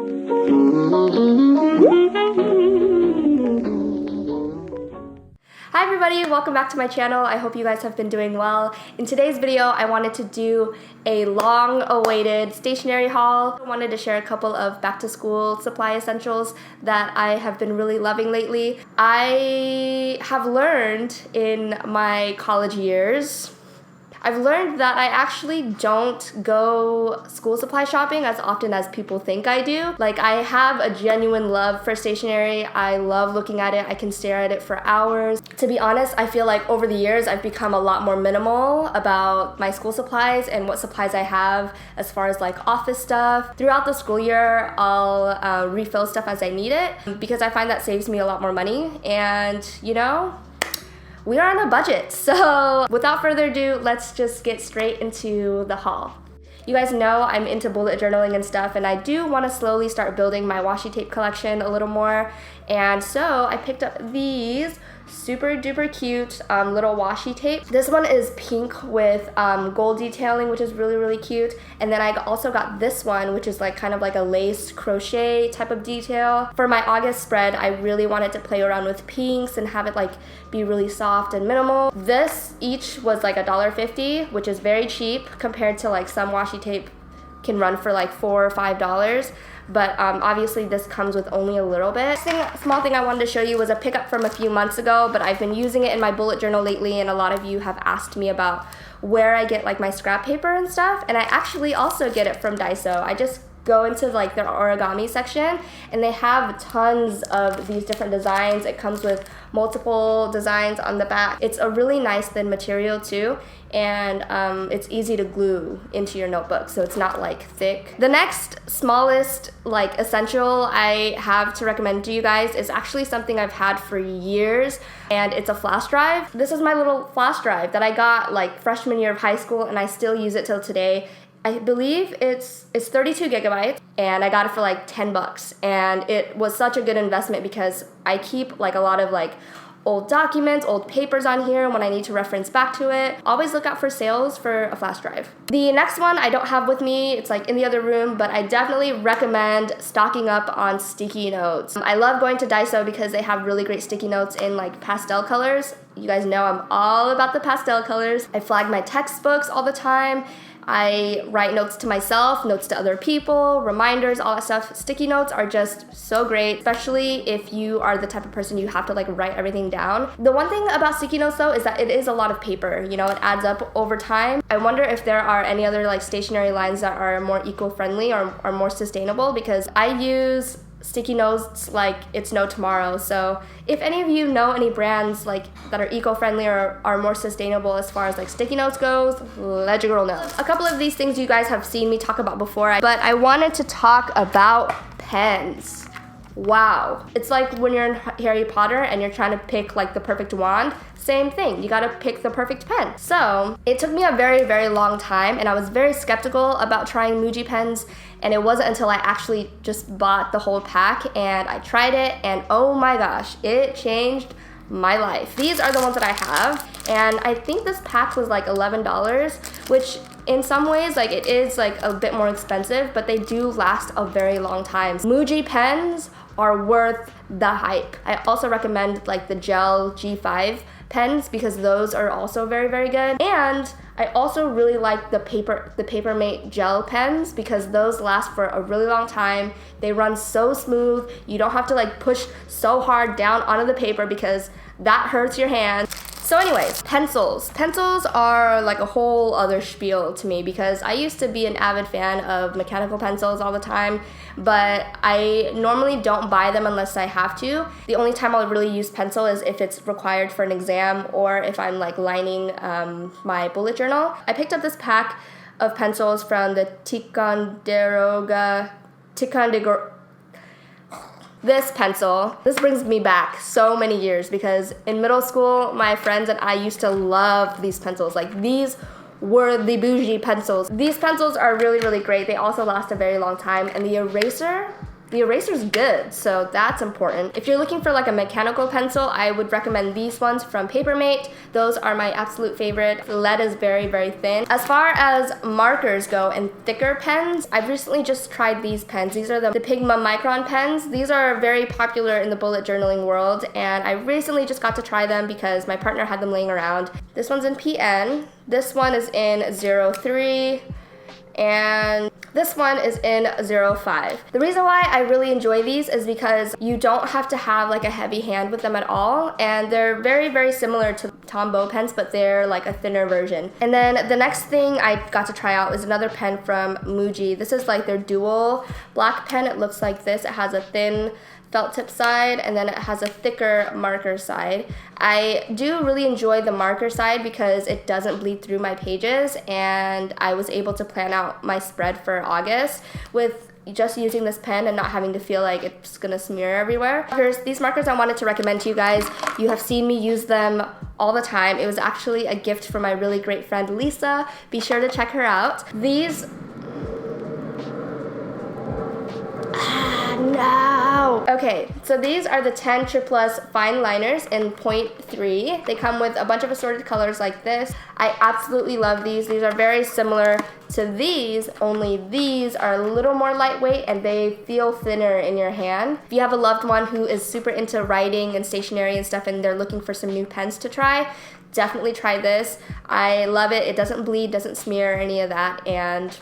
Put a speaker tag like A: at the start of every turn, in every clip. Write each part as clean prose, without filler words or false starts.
A: Hi everybody, welcome back to my channel. I hope you guys have been doing well. In today's video, I wanted to do a long-awaited stationery haul. I wanted to share a couple of back-to-school supply essentials that I have been really loving lately. I have learned in my college years, I've learned that I actually don't go school supply shopping as often as people think I do. Like, I have a genuine love for stationery. I love looking at it. I can stare at it for hours. To be honest, I feel like over the years I've become a lot more minimal about my school supplies and what supplies I have as far as like office stuff. Throughout the school year, I'll refill stuff as I need it because I find that saves me a lot more money. And you know, we are on a budget, so without further ado, let's just get straight into the haul. You guys know I'm into bullet journaling and stuff, and I do want to slowly start building my washi tape collection a little more. And so I picked up these super duper cute little washi tape. This one is pink with gold detailing, which is really cute. And then I also got this one, which is like kind of like a laced crochet type of detail. For my August spread, I really wanted to play around with pinks and have it like be really soft and minimal. This each was like $1.50, which is very cheap compared to like some washi tape can run for like $4 or $5. But obviously this comes with only a little bit. Small thing I wanted to show you was a pickup from a few months ago, but I've been using it in my bullet journal lately, and a lot of you have asked me about where I get like my scrap paper and stuff, and I actually also get it from Daiso. I just go into like their origami section, and they have tons of these different designs. It comes with multiple designs on the back. It's a really nice thin material too, and it's easy to glue into your notebook, so it's not like thick. The next smallest like essential I have to recommend to you guys is actually something I've had for years, and it's a flash drive. This is my little flash drive that I got like freshman year of high school, and I still use it till today. I believe it's 32 gigabytes, and I got it for like 10 bucks, and it was such a good investment because I keep like a lot of like old documents, old papers on here when I need to reference back to it. Always look out for sales for a flash drive. The next one I don't have with me, it's like in the other room, but I definitely recommend stocking up on sticky notes. I love going to Daiso because they have really great sticky notes in like pastel colors. You guys know I'm all about the pastel colors. I flag my textbooks all the time. I write notes to myself, notes to other people, reminders, all that stuff. Sticky notes are just so great, especially if you are the type of person you have to like write everything down. The one thing about sticky notes though is that it is a lot of paper, you know, it adds up over time. I wonder if there are any other like stationery lines that are more eco-friendly or are more sustainable, because I use sticky notes like it's no tomorrow. So if any of you know any brands like that are eco-friendly or are more sustainable as far as like sticky notes goes, let your girl know. A couple of these things you guys have seen me talk about before, but I wanted to talk about pens. Wow. It's like when you're in Harry Potter and you're trying to pick like the perfect wand. Same thing, you gotta pick the perfect pen. So it took me a very long time, and I was very skeptical about trying Muji pens, and it wasn't until I actually just bought the whole pack and I tried it, and oh my gosh, it changed my life. These are the ones that I have, and I think this pack was like $11, which in some ways like it is like a bit more expensive, but they do last a very long time. Muji pens are worth the hype. I also recommend like the gel G5 pens because those are also very good. And I also really like the Papermate Gel Pens because those last for a really long time. They run so smooth. You don't have to like push so hard down onto the paper because that hurts your hands. So anyways, pencils. Pencils are like a whole other spiel to me because I used to be an avid fan of mechanical pencils all the time, but I normally don't buy them unless I have to. The only time I'll really use pencil is if it's required for an exam or if I'm like lining my bullet journal. I picked up this pack of pencils from the Ticonderoga. This pencil, this brings me back so many years because in middle school, my friends and I used to love these pencils. Like, these were the bougie pencils. These pencils are really great. They also last a very long time, and the eraser the eraser's good, so that's important. If you're looking for like a mechanical pencil, I would recommend these ones from Papermate. Those are my absolute favorite. The lead is very, very thin. As far as markers go and thicker pens, I've recently just tried these pens. These are the Pigma Micron pens. These are very popular in the bullet journaling world, and I recently just got to try them because my partner had them laying around. This one's in PN. This one is in 03. And this one is in 05. The reason why I really enjoy these is because you don't have to have like a heavy hand with them at all, and they're very, very similar to Tombow pens, but they're like a thinner version. And then the next thing I got to try out is another pen from Muji. This is like their dual black pen. It looks like this. It has a thin felt tip side, and then it has a thicker marker side. I do really enjoy the marker side because it doesn't bleed through my pages, and I was able to plan out my spread for August with just using this pen and not having to feel like it's gonna smear everywhere. These markers I wanted to recommend to you guys. You have seen me use them all the time. It was actually a gift from my really great friend Lisa. Be sure to check her out. These no. Okay, so these are the 10 Triplus fine liners in 0.3. They come with a bunch of assorted colors like this. I absolutely love these. These are very similar to these, only these are a little more lightweight and they feel thinner in your hand. If you have a loved one who is super into writing and stationery and stuff and they're looking for some new pens to try, definitely try this. I love it. It doesn't bleed, doesn't smear, any of that, and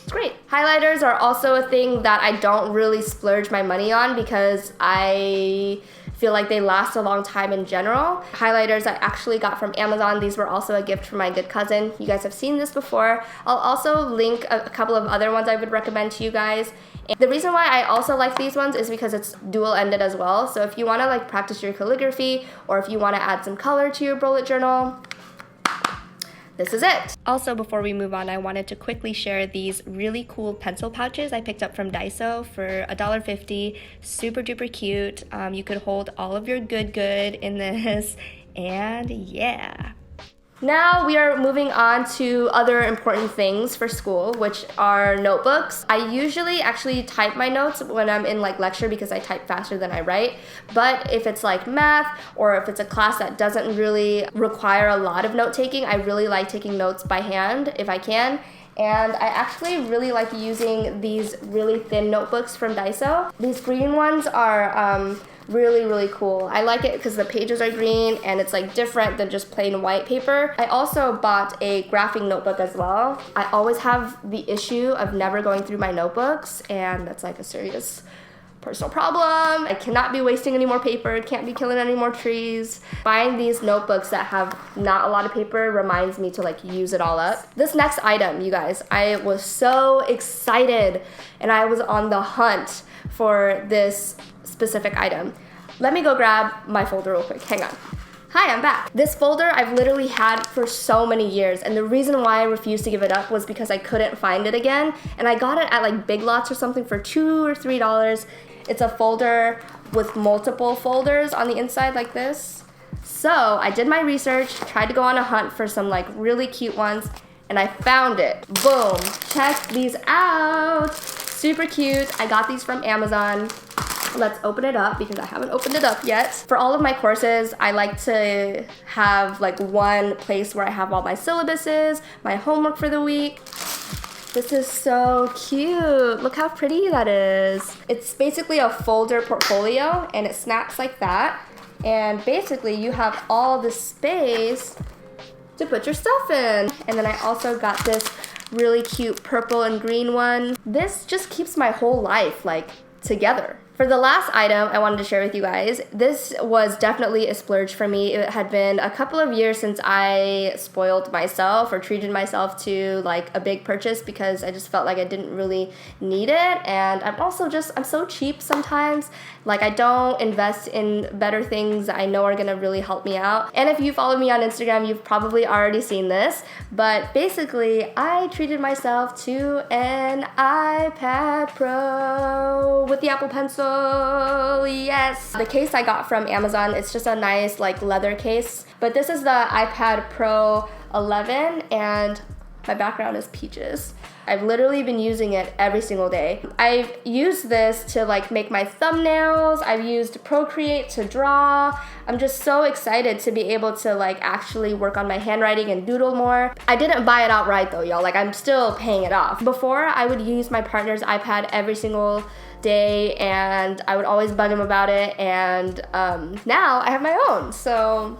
A: it's great. Highlighters are also a thing that I don't really splurge my money on because I feel like they last a long time in general. Highlighters I actually got from Amazon. These were also a gift from my good cousin. You guys have seen this before. I'll also link a couple of other ones I would recommend to you guys. And the reason why I also like these ones is because it's dual-ended as well. So if you want to like practice your calligraphy, or if you want to add some color to your bullet journal, this is it. Also, before we move on, I wanted to quickly share these really cool pencil pouches I picked up from Daiso for $1.50. Super duper cute. You could hold all of your good in this, and yeah. Now we are moving on to other important things for school, which are notebooks. I usually actually type my notes when I'm in like lecture because I type faster than I write. But if it's like math, or if it's a class that doesn't really require a lot of note taking, I really like taking notes by hand if I can. And I actually really like using these really thin notebooks from Daiso. These green ones are really cool. I like it because the pages are green and it's like different than just plain white paper. I also bought a graphing notebook as well. I always have the issue of never going through my notebooks, and that's like a serious personal problem. I cannot be wasting any more paper, can't be killing any more trees. Buying these notebooks that have not a lot of paper reminds me to like use it all up. This next item, you guys, I was so excited and I was on the hunt for this specific item. Let me go grab my folder real quick, hang on. Hi, I'm back. This folder I've literally had for so many years, and the reason why I refused to give it up was because I couldn't find it again, and I got it at like Big Lots or something for $2 or $3. It's a folder with multiple folders on the inside like this. So I did my research, tried to go on a hunt for some like really cute ones, and I found it. Boom, check these out. Super cute. I got these from Amazon. Let's open it up because I haven't opened it up yet. For all of my courses, I like to have like one place where I have all my syllabuses, my homework for the week. This is so cute. Look how pretty that is. It's basically a folder portfolio and it snaps like that. And basically you have all the space to put your stuff in. And then I also got this really cute purple and green one. This just keeps my whole life like together. For the last item I wanted to share with you guys, this was definitely a splurge for me. It had been a couple of years since I spoiled myself or treated myself to like a big purchase because I just felt like I didn't really need it. And I'm so cheap sometimes. Like I don't invest in better things that I know are gonna really help me out. And if you follow me on Instagram, you've probably already seen this. But basically, I treated myself to an iPad Pro with the Apple Pencil. Yes! The case I got from Amazon, it's just a nice like leather case. But this is the iPad Pro 11, and My background is peaches. I've literally been using it every single day. I've used this to like make my thumbnails. I've used Procreate to draw. I'm just so excited to be able to like actually work on my handwriting and doodle more. I didn't buy it outright though, y'all. Like I'm still paying it off. Before, I would use my partner's iPad every single day and I would always bug him about it, and now I have my own. So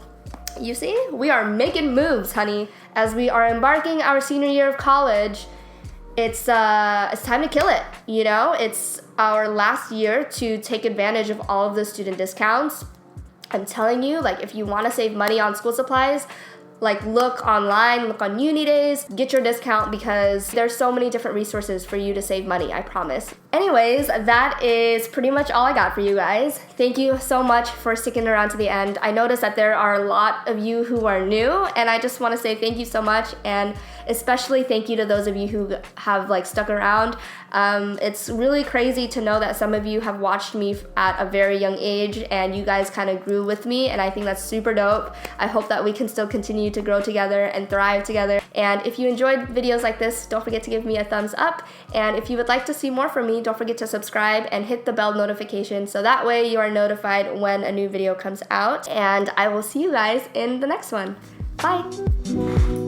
A: you see, we are making moves, honey. As we are embarking our senior year of college, it's time to kill it, you know? It's our last year to take advantage of all of the student discounts. I'm telling you, like, if you want to save money on school supplies, like, look online, look on Uni Days, get your discount, because there's so many different resources for you to save money, I promise. Anyways, that is pretty much all I got for you guys. Thank you so much for sticking around to the end. I noticed that there are a lot of you who are new, and I just want to say thank you so much, and especially thank you to those of you who have like stuck around. It's really crazy to know that some of you have watched me at a very young age and you guys kind of grew with me, and I think that's super dope. I hope that we can still continue to grow together and thrive together. And if you enjoyed videos like this, don't forget to give me a thumbs up. And if you would like to see more from me, don't forget to subscribe and hit the bell notification so that way you are notified when a new video comes out. And I will see you guys in the next one. Bye!